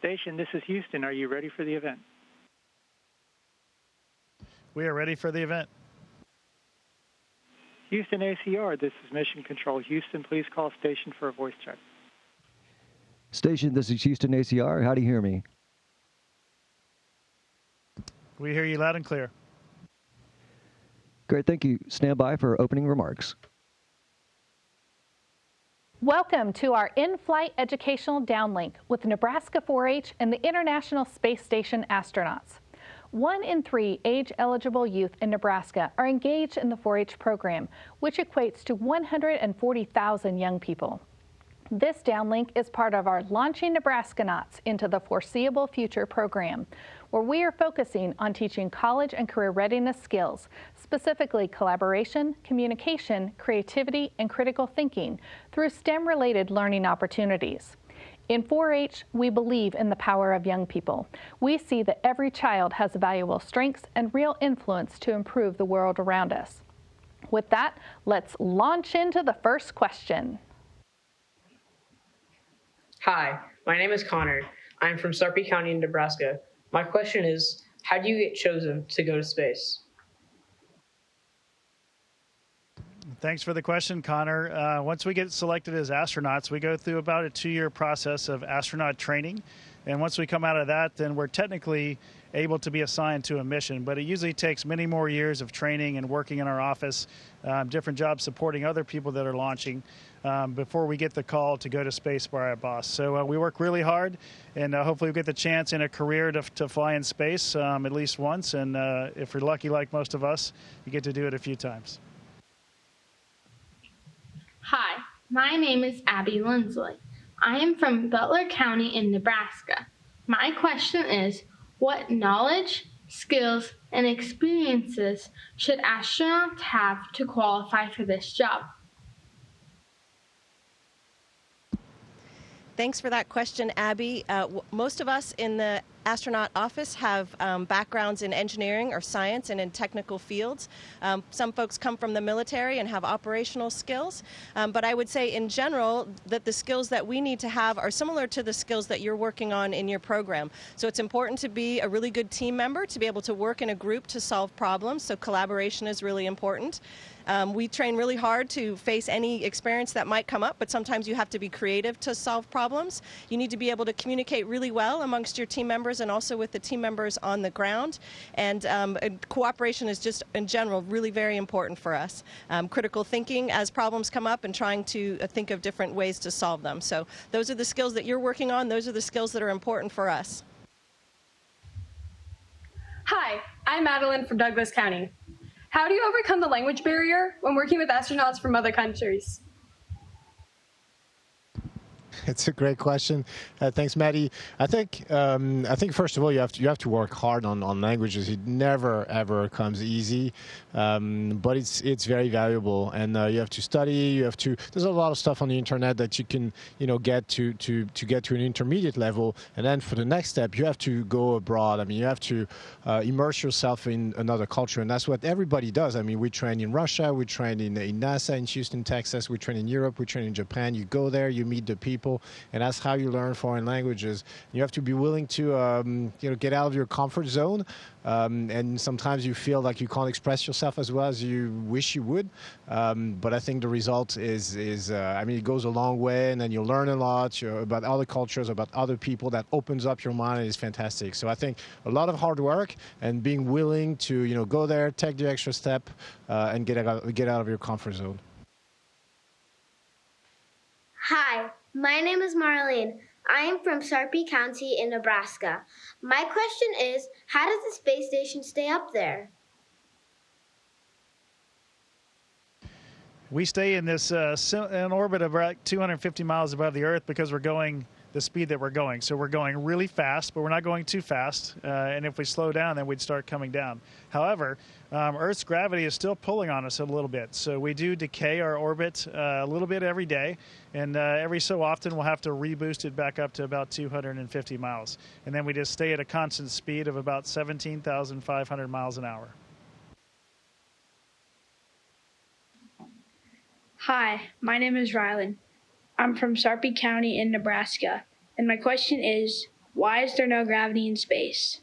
Station, this is Houston. Are you ready for the event? We are ready for the event. Houston ACR, this is Mission Control. Houston, please call station for a voice check. Station, this is Houston ACR. How do you hear me? We hear you loud and clear. Great, thank you. Stand by for opening remarks. Welcome to our in-flight educational downlink with Nebraska 4-H and the International Space Station astronauts. 1 in 3 age-eligible youth in Nebraska are engaged in the 4-H program, which equates to 140,000 young people. This downlink is part of our Launching Nebraskanauts into the Foreseeable Future program, where we are focusing on teaching college and career readiness skills, specifically collaboration, communication, creativity, and critical thinking through STEM-related learning opportunities. In 4-H, we believe in the power of young people. We see that every child has valuable strengths and real influence to improve the world around us. With that, let's launch into the first question. Hi, my name is Connor. I'm from Sarpy County in Nebraska. My question is, how do you get chosen to go to space? Thanks for the question, Connor. Once we get selected as astronauts, we go through about a 2-year process of astronaut training. And once we come out of that, then we're technically able to be assigned to a mission. But it usually takes many more years of training and working in our office, different jobs supporting other people that are launching before we get the call to go to space by our boss. So we work really hard, and hopefully we get the chance in a career to fly in space at least once. And if you're lucky like most of us, you get to do it a few times. Hi, my name is Abby Lindsley. I am from Butler County in Nebraska. My question is, what knowledge, skills, and experiences should astronauts have to qualify for this job? Thanks for that question, Abby. Most of us in the astronaut office have backgrounds in engineering or science and in technical fields. Some folks come from the military and have operational skills, but I would say in general that the skills that we need to have are similar to the skills that you're working on in your program. So it's important to be a really good team member, to be able to work in a group to solve problems, so collaboration is really important. We train really hard to face any experience that might come up, but sometimes you have to be creative to solve problems. You need to be able to communicate really well amongst your team members and also with the team members on the ground. And cooperation is just, in general, really very important for us. Critical thinking as problems come up and trying to think of different ways to solve them. So those are the skills that you're working on. Those are the skills that are important for us. Hi, I'm Madeline from Douglas County. How do you overcome the language barrier when working with astronauts from other countries? It's a great question. Thanks, Maddie. I think first of all you have to work hard on languages. It never ever comes easy, but it's very valuable. And you have to study. You have to. There's a lot of stuff on the internet that you can get to get to an intermediate level. And then for the next step, you have to go abroad. I mean, you have to immerse yourself in another culture, and that's what everybody does. I mean, we train in Russia, we train in NASA in Houston, Texas. We train in Europe, we train in Japan. You go there, you meet the people. And that's how you learn foreign languages. You have to be willing to, get out of your comfort zone. And sometimes you feel like you can't express yourself as well as you wish you would. But I think the result is it goes a long way, and then you learn a lot about other cultures, about other people. That opens up your mind and is fantastic. So I think a lot of hard work and being willing to, go there, take the extra step, and get out of your comfort zone. Hi. My name is Marlene. I am from Sarpy County in Nebraska. My question is, how does the space station stay up there? We stay in this in orbit of about 250 miles above the Earth because we're going the speed that we're going. So we're going really fast, but we're not going too fast. And if we slow down, then we'd start coming down. However, Earth's gravity is still pulling on us a little bit. So we do decay our orbit a little bit every day. And every so often, we'll have to reboost it back up to about 250 miles. And then we just stay at a constant speed of about 17,500 miles an hour. Hi, my name is Rylan. I'm from Sarpy County in Nebraska, and my question is, Why is there no gravity in space?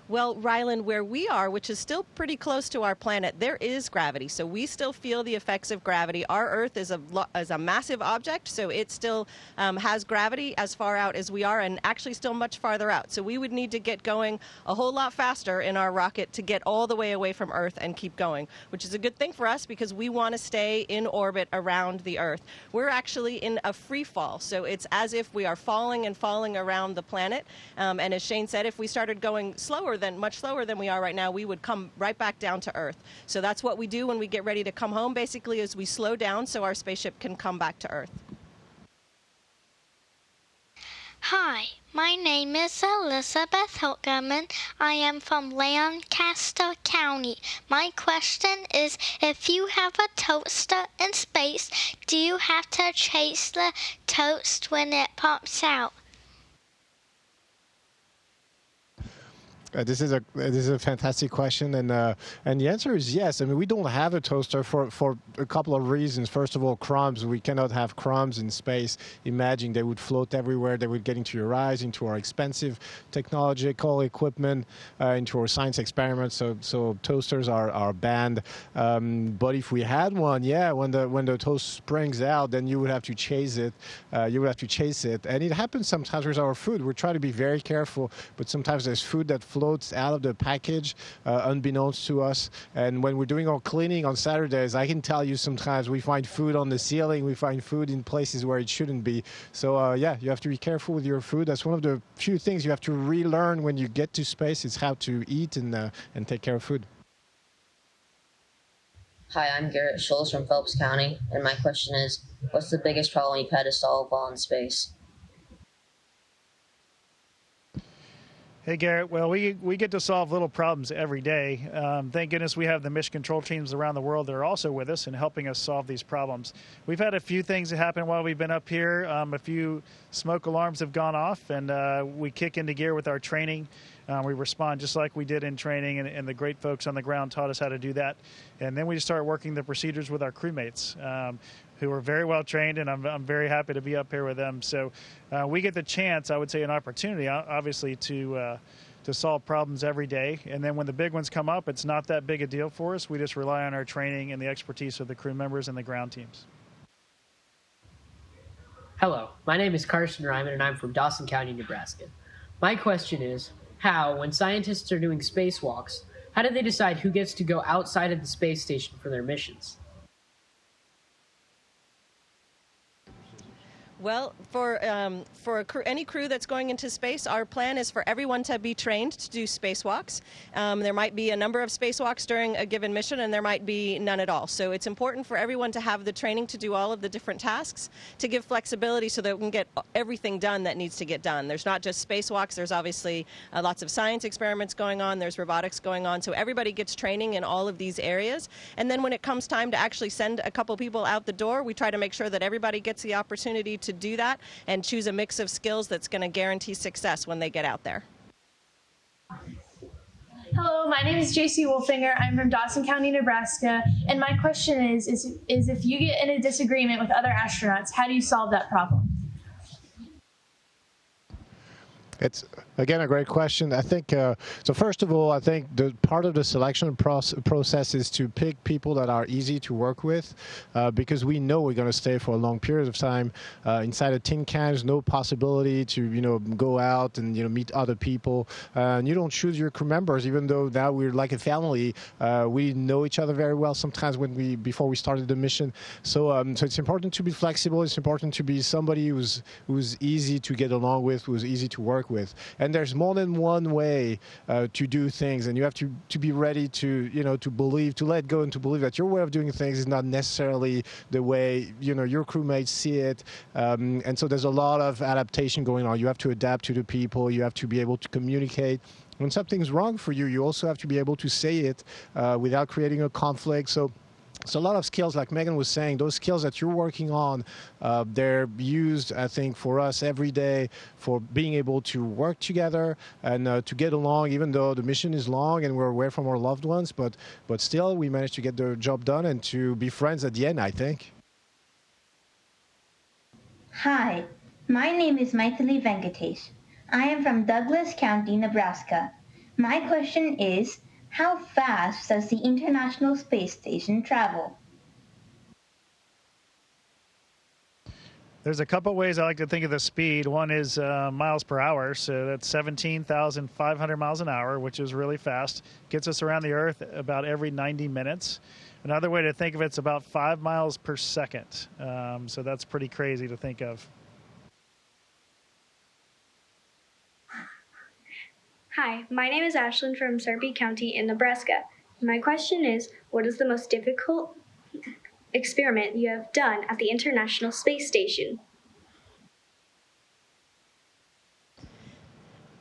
Well, Rylan, where we are, which is still pretty close to our planet, there is gravity. So we still feel the effects of gravity. Our Earth is a massive object, so it still has gravity as far out as we are, and actually still much farther out. So we would need to get going a whole lot faster in our rocket to get all the way away from Earth and keep going, which is a good thing for us because we want to stay in orbit around the Earth. We're actually in a free fall, so it's as if we are falling and falling around the planet. And as Shane said, if we started going much slower than we are right now, we would come right back down to Earth. So that's what we do when we get ready to come home, basically, is we slow down so our spaceship can come back to Earth. Hi, my name is Elizabeth Hilgerman. I am from Lancaster County. My question is, if you have a toaster in space, do you have to chase the toast when it pops out? This is a fantastic question, and the answer is yes. I mean, we don't have a toaster for a couple of reasons. First of all, crumbs. We cannot have crumbs in space. Imagine they would float everywhere. They would get into your eyes, into our expensive technological equipment, into our science experiments. So toasters are banned. But if we had one, yeah, when the toast springs out, then you would have to chase it. And it happens sometimes with our food. We try to be very careful, but sometimes there's food that floats out of the package unbeknownst to us. And when we're doing our cleaning on Saturdays, I can tell you sometimes we find food on the ceiling, we find food in places where it shouldn't be. So yeah, you have to be careful with your food. That's one of the few things you have to relearn when you get to space, is how to eat and take care of food. Hi, I'm Garrett Schultz from Phelps County, and my question is, what's the biggest problem you've had to solve while in space? Hey, Garrett. Well, we get to solve little problems every day. Thank goodness we have the mission control teams around the world that are also with us and helping us solve these problems. We've had a few things that happen while we've been up here. A few smoke alarms have gone off, and we kick into gear with our training. We respond just like we did in training, and the great folks on the ground taught us how to do that. And then we just start working the procedures with our crewmates, who are very well trained, and I'm very happy to be up here with them. So we get the chance, I would say an opportunity, obviously, to solve problems every day. And then when the big ones come up, it's not that big a deal for us. We just rely on our training and the expertise of the crew members and the ground teams. Hello, my name is Carson Ryman, and I'm from Dawson County, Nebraska. My question is, how, when scientists are doing spacewalks, how do they decide who gets to go outside of the space station for their missions? Well, for any crew that's going into space, our plan is for everyone to be trained to do spacewalks. There might be a number of spacewalks during a given mission, and there might be none at all. So it's important for everyone to have the training to do all of the different tasks, to give flexibility so that we can get everything done that needs to get done. There's not just spacewalks. There's obviously lots of science experiments going on. There's robotics going on. So everybody gets training in all of these areas. And then when it comes time to actually send a couple people out the door, we try to make sure that everybody gets the opportunity to do that and choose a mix of skills that's going to guarantee success when they get out there. Hello, my name is JC Wolfinger. I'm from Dawson County, Nebraska, and my question is if you get in a disagreement with other astronauts, how do you solve that problem? It's, again, a great question. I think, so first of all, I think the part of the selection process is to pick people that are easy to work with, because we know we're going to stay for a long period of time inside a tin can. There's no possibility to, go out and, meet other people. And you don't choose your crew members, even though now we're like a family. We know each other very well sometimes before we started the mission. So it's important to be flexible. It's important to be somebody who's easy to get along with, who's easy to work with. And there's more than one way to do things, and you have to be ready to believe, to let go, and to believe that your way of doing things is not necessarily the way your crewmates see it. And so there's a lot of adaptation going on. You have to adapt to the people. You have to be able to communicate. When something's wrong for you, you also have to be able to say it without creating a conflict. So a lot of skills, like Megan was saying, those skills that you're working on, they're used, I think, for us every day for being able to work together and to get along, even though the mission is long and we're away from our loved ones. But still, we managed to get the job done and to be friends at the end, I think. Hi, My name is Maithili Venkatesh. I am from Douglas County, Nebraska. My question is, how fast does the International Space Station travel? There's a couple ways I like to think of the speed. One is miles per hour, so that's 17,500 miles an hour, which is really fast. Gets us around the Earth about every 90 minutes. Another way to think of it's about 5 miles per second. So that's pretty crazy to think of. Hi, my name is Ashlyn from Sarpy County in Nebraska. My question is, what is the most difficult experiment you have done at the International Space Station?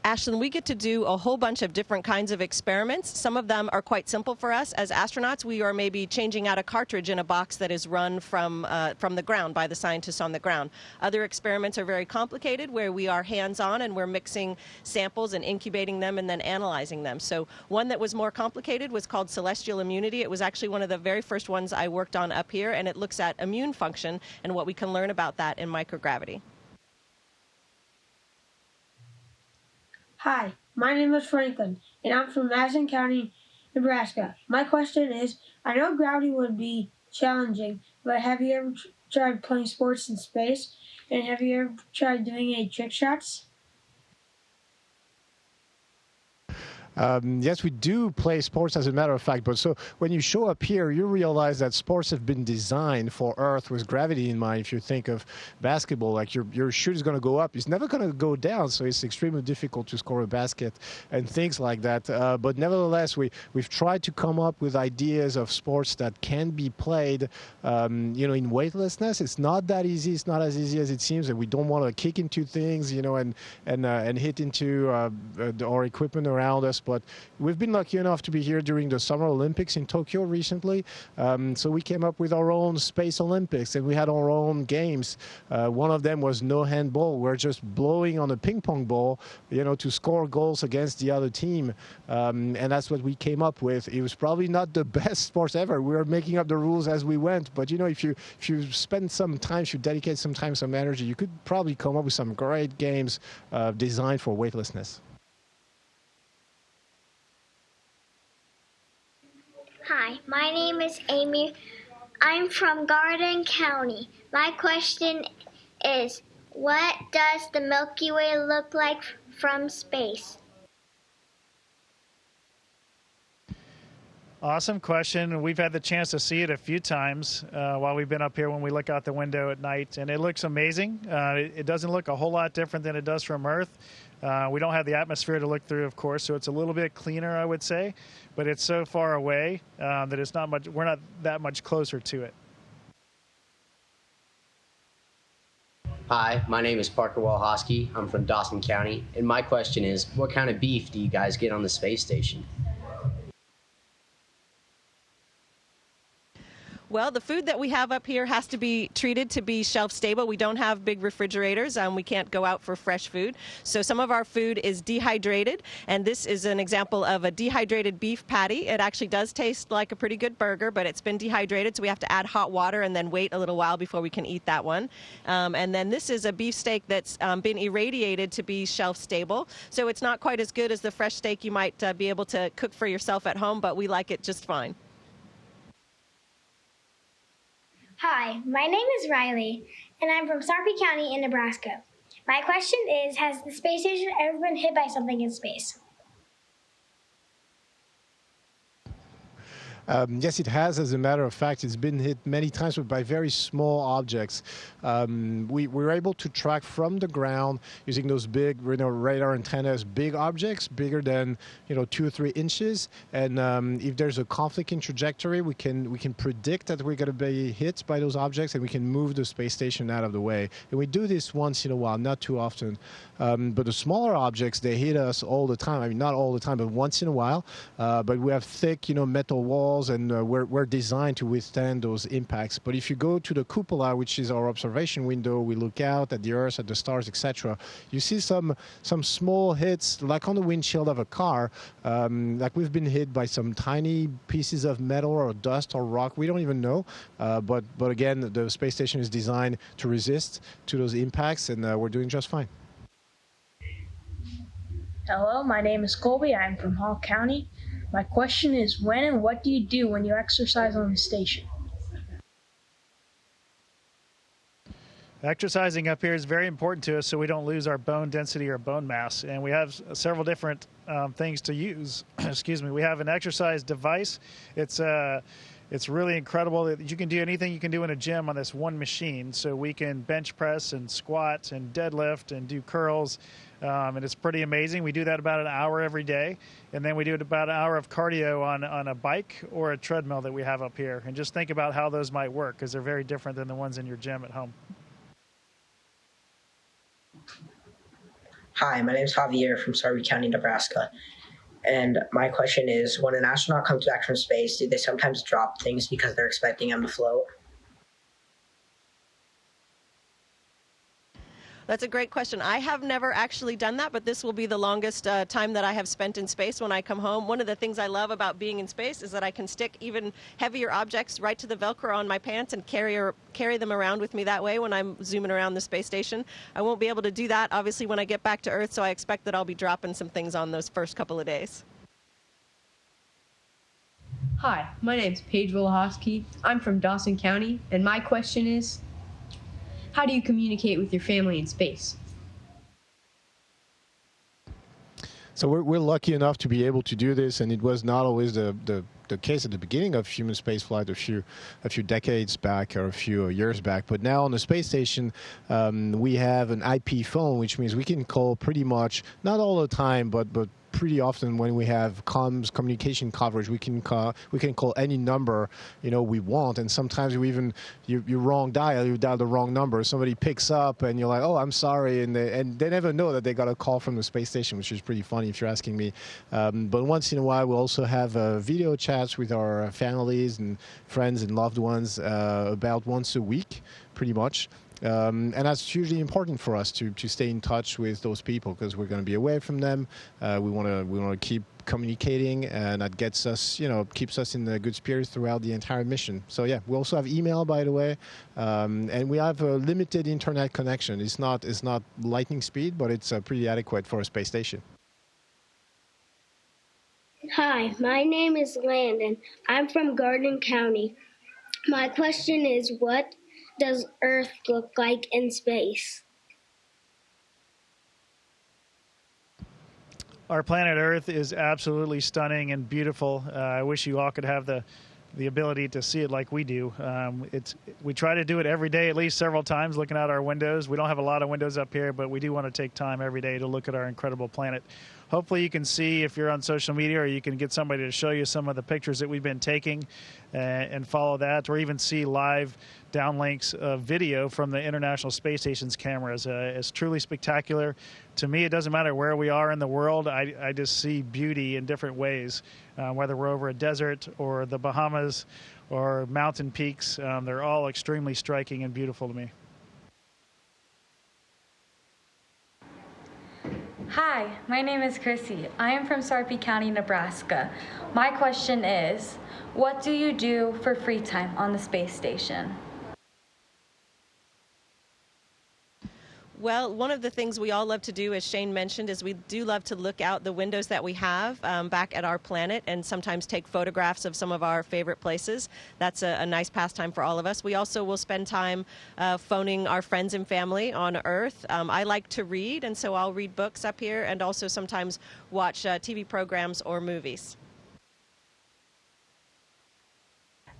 Ashlyn, we get to do a whole bunch of different kinds of experiments. Some of them are quite simple for us. As astronauts, we are maybe changing out a cartridge in a box that is run from the ground by the scientists on the ground. Other experiments are very complicated, where we are hands-on and we're mixing samples and incubating them and then analyzing them. So one that was more complicated was called celestial immunity. It was actually one of the very first ones I worked on up here, and it looks at immune function and what we can learn about that in microgravity. Hi, my name is Franklin, and I'm from Madison County, Nebraska. My question is, I know gravity would be challenging, but have you ever tried playing sports in space? And have you ever tried doing any trick shots? Yes, we do play sports, as a matter of fact. But so when you show up here, you realize that sports have been designed for Earth with gravity in mind. If you think of basketball, like your shoot is going to go up, it's never going to go down. So it's extremely difficult to score a basket and things like that. But nevertheless, we've tried to come up with ideas of sports that can be played, in weightlessness. It's not that easy. It's not as easy as it seems. And we don't want to kick into things, and hit into our equipment around us. But we've been lucky enough to be here during the Summer Olympics in Tokyo recently. So we came up with our own Space Olympics, and we had our own games. One of them was no handball. We're just blowing on a ping pong ball, to score goals against the other team. And that's what we came up with. It was probably not the best sports ever. We were making up the rules as we went. But, if you spend some time, if you dedicate some time, some energy, you could probably come up with some great games designed for weightlessness. Hi, my name is Amy. I'm from Garden County. My question is, what does the Milky Way look like from space? Awesome question. We've had the chance to see it a few times while we've been up here when we look out the window at night, and it looks amazing. It doesn't look a whole lot different than it does from Earth. We don't have the atmosphere to look through, of course, so it's a little bit cleaner, I would say, but it's so far away that it's not much. We're not that much closer to it. Hi, my name is Parker Walhosky. I'm from Dawson County, and my question is, what kind of beef do you guys get on the space station? Well, the food that we have up here has to be treated to be shelf stable. We don't have big refrigerators. We can't go out for fresh food. So some of our food is dehydrated, and this is an example of a dehydrated beef patty. It actually does taste like a pretty good burger, but it's been dehydrated, so we have to add hot water and then wait a little while before we can eat that one. And then this is a beef steak that's been irradiated to be shelf stable. So it's not quite as good as the fresh steak you might be able to cook for yourself at home, but we like it just fine. Hi, my name is Riley, and I'm from Sarpy County in Nebraska. My question is, has the space station ever been hit by something in space? Yes, it has. As a matter of fact, it's been hit many times, but by very small objects. We were able to track from the ground using those big, radar antennas, big objects bigger than 2 or 3 inches. And if there's a conflict in trajectory, we can predict that we're going to be hit by those objects, and we can move the space station out of the way. And we do this once in a while, not too often. But the smaller objects, they hit us all the time. I mean, not all the time, but once in a while. But we have thick, metal walls walls, and we're designed to withstand those impacts. But if you go to the cupola, which is our observation window, we look out at the Earth, at the stars, etc. You see some small hits, like on the windshield of a car, like we've been hit by some tiny pieces of metal or dust or rock. We don't even know. But again, the space station is designed to resist to those impacts, and we're doing just fine. Hello, my name is Colby. I'm from Hall County. My question is, when and what do you do when you exercise on the station? Exercising up here is very important to us so we don't lose our bone density or bone mass. And we have several different things to use. Excuse me. We have an exercise device. It's really incredible that you can do anything you can do in a gym on this one machine. So we can bench press and squat and deadlift and do curls. And it's pretty amazing. We do that about an hour every day. And then we do about an hour of cardio on a bike or a treadmill that we have up here. And just think about how those might work, because they're very different than the ones in your gym at home. Hi, my name is Javier from Sarpy County, Nebraska. And my question is, when an astronaut comes back from space, do they sometimes drop things because they're expecting them to float? That's a great question. I have never actually done that, but this will be the longest time that I have spent in space when I come home. One of the things I love about being in space is that I can stick even heavier objects right to the Velcro on my pants and carry them around with me that way when I'm zooming around the space station. I won't be able to do that, obviously, when I get back to Earth, so I expect that I'll be dropping some things on those first couple of days. Hi, my name's Paige Wolochowski. I'm from Dawson County, and my question is, how do you communicate with your family in space? So we're lucky enough to be able to do this, and it was not always the case at the beginning of human spaceflight a few decades back or a few years back. But now on the space station, we have an IP phone, which means we can call pretty much, not all the time, but pretty often when we have communication coverage, we can call any number we want, and sometimes you dial the wrong number. Somebody picks up and you're like, oh, I'm sorry, and they never know that they got a call from the space station, which is pretty funny if you're asking me. But once in a while, we also have video chats with our families and friends and loved ones about once a week, pretty much. And that's hugely important for us to stay in touch with those people, because we're going to be away from them. We want to keep communicating, and that gets us, keeps us in the good spirits throughout the entire mission. So yeah, we also have email, by the way, and we have a limited internet connection. It's not lightning speed, but it's pretty adequate for a space station. Hi, my name is Landon. I'm from Garden County. My question is, what does Earth look like in space? Our planet Earth is absolutely stunning and beautiful. I wish you all could have the ability to see it like we do. We try to do it every day, at least several times, looking out our windows. We don't have a lot of windows up here, but we do want to take time every day to look at our incredible planet. Hopefully you can see, if you're on social media, or you can get somebody to show you some of the pictures that we've been taking and follow that, or even see live downlinks of video from the International Space Station's cameras. It's truly spectacular. To me, it doesn't matter where we are in the world. I just see beauty in different ways, whether we're over a desert or the Bahamas or mountain peaks. They're all extremely striking and beautiful to me. Hi, my name is Chrissy. I am from Sarpy County, Nebraska. My question is, what do you do for free time on the space station? Well, one of the things we all love to do, as Shane mentioned, is we do love to look out the windows that we have back at our planet, and sometimes take photographs of some of our favorite places. That's a nice pastime for all of us. We also will spend time phoning our friends and family on Earth. I like to read, and so I'll read books up here, and also sometimes watch TV programs or movies.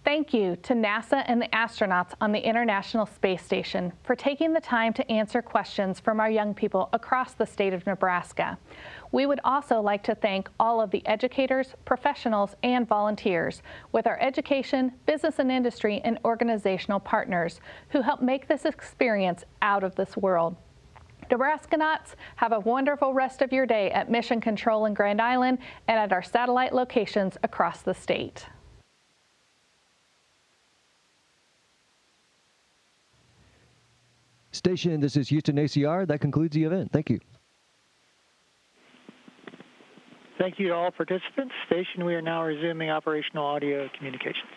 Thank you to NASA and the astronauts on the International Space Station for taking the time to answer questions from our young people across the state of Nebraska. We would also like to thank all of the educators, professionals, and volunteers with our education, business and industry, and organizational partners who help make this experience out of this world. Nebraskanauts, have a wonderful rest of your day at Mission Control in Grand Island and at our satellite locations across the state. Station, this is Houston ACR. That concludes the event. Thank you. Thank you to all participants. Station, we are now resuming operational audio communications.